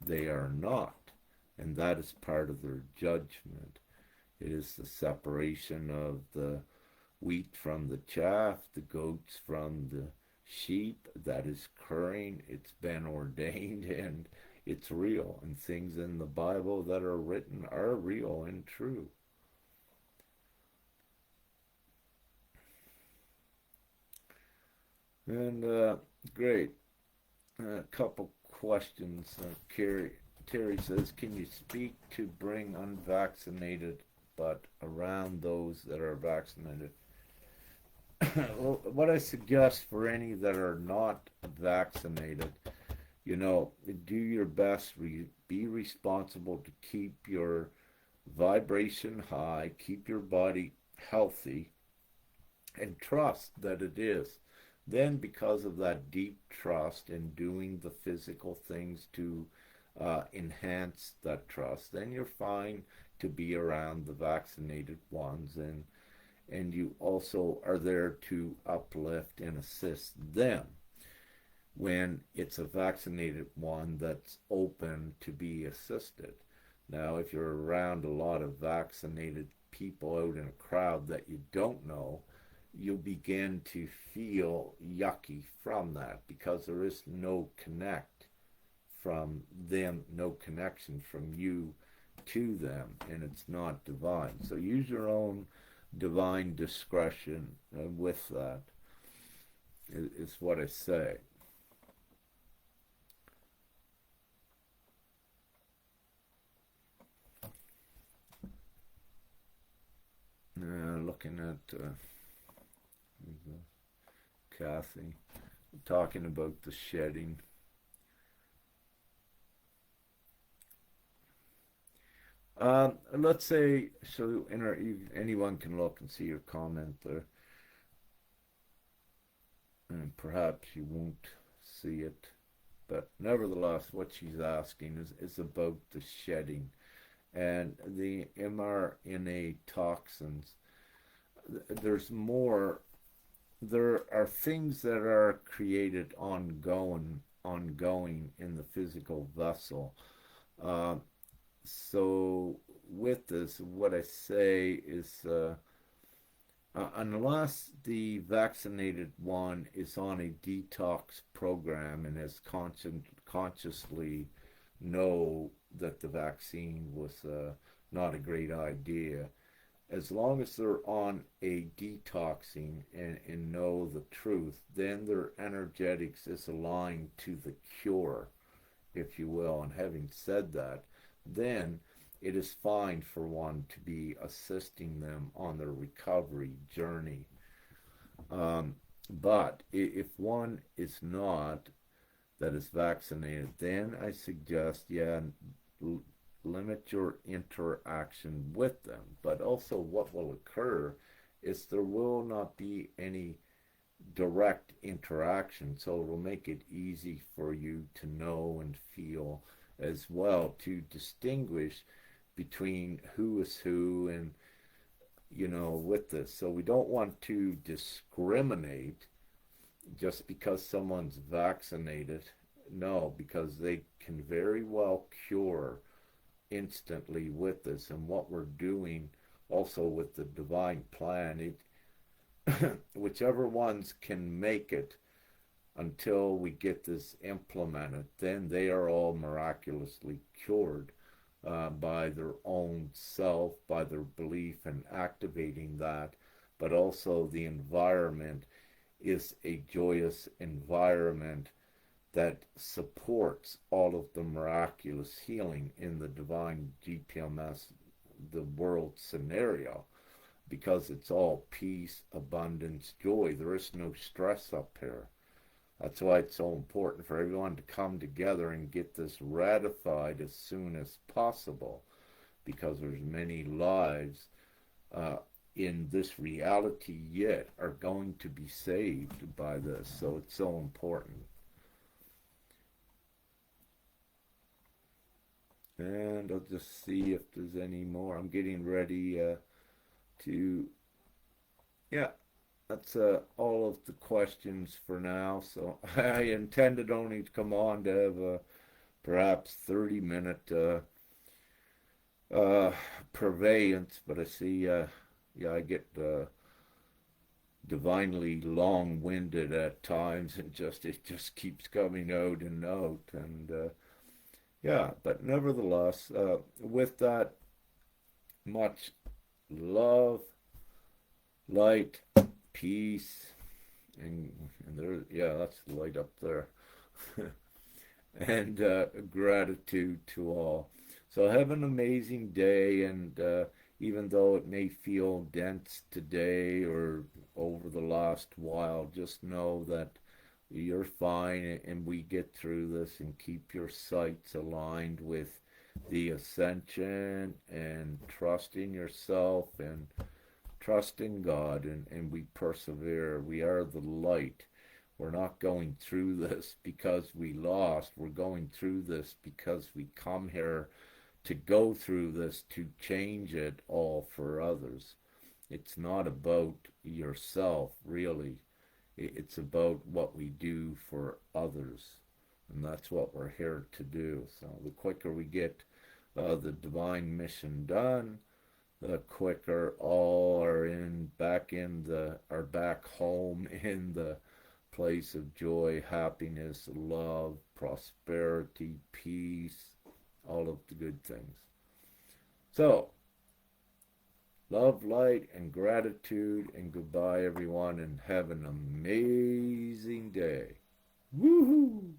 they are not. And that is part of their judgment. It is the separation of the wheat from the chaff, the goats from the sheep that is occurring. It's been ordained and it's real. And things in the Bible that are written are real and true. And great. A couple questions. Terry says, can you speak to bring unvaccinated but around those that are vaccinated? Well, what I suggest for any that are not vaccinated, do your best, be responsible to keep your vibration high, keep your body healthy, and trust that it is. Then, because of that deep trust in doing the physical things to enhance that trust, then you're fine to be around the vaccinated ones, and you also are there to uplift and assist them when it's a vaccinated one that's open to be assisted. Now, if you're around a lot of vaccinated people out in a crowd that you don't know, you'll begin to feel yucky from that because there is no connect from them, no connection from you to them, and it's not divine. So use your own divine discretion with that, is what I say. Looking at Kathy talking about the shedding. Let's say, so anyone can look and see your comment there, and perhaps you won't see it But nevertheless, what she's asking is about the shedding and the mRNA toxins. There's more. There are things that are created ongoing in the physical vessel. Uh, so with this, what I say is, unless the vaccinated one is on a detox program and has consciously know that the vaccine was not a great idea, as long as they're on a detoxing and know the truth, then their energetics is aligned to the cure, if you will. And having said that, then it is fine for one to be assisting them on their recovery journey. But if one is not, that is vaccinated, then I suggest, yeah, limit your interaction with them. But also, what will occur is there will not be any direct interaction, so it will make it easy for you to know and feel as well, to distinguish between who is who, and with this. So we don't want to discriminate just because someone's vaccinated. No, because they can very well cure instantly with this. And what we're doing also with the divine plan, whichever ones can make it until we get this implemented, then they are all miraculously cured by their own self, by their belief in activating that. But also the environment is a joyous environment that supports all of the miraculous healing in the divine GTMS, the world scenario, because it's all peace, abundance, joy. There is no stress up here. That's why it's so important for everyone to come together and get this ratified as soon as possible, because there's many lives in this reality yet are going to be saved by this. So it's so important. And I'll just see if there's any more. I'm getting ready to, yeah, that's all of the questions for now. So I intended only to come on to have a perhaps 30-minute purveyance, but I see, yeah, I get divinely long-winded at times, and it just keeps coming out and out, and yeah. But nevertheless, with that, much love, light, peace, and there, yeah, that's the light up there, and gratitude to all. So have an amazing day, and even though it may feel dense today or over the last while, just know that you're fine, and we get through this, and keep your sights aligned with the ascension, and trust in yourself, and trust in God, and we persevere. We are the light. We're not going through this because we lost. We're going through this because we come here to go through this, to change it all for others. It's not about yourself, really. It's about what we do for others. And that's what we're here to do. So the quicker we get the divine mission done, the quicker all are back home in the place of joy, happiness, love, prosperity, peace, all of the good things. So, love, light, and gratitude, and goodbye, everyone, and have an amazing day. Woohoo!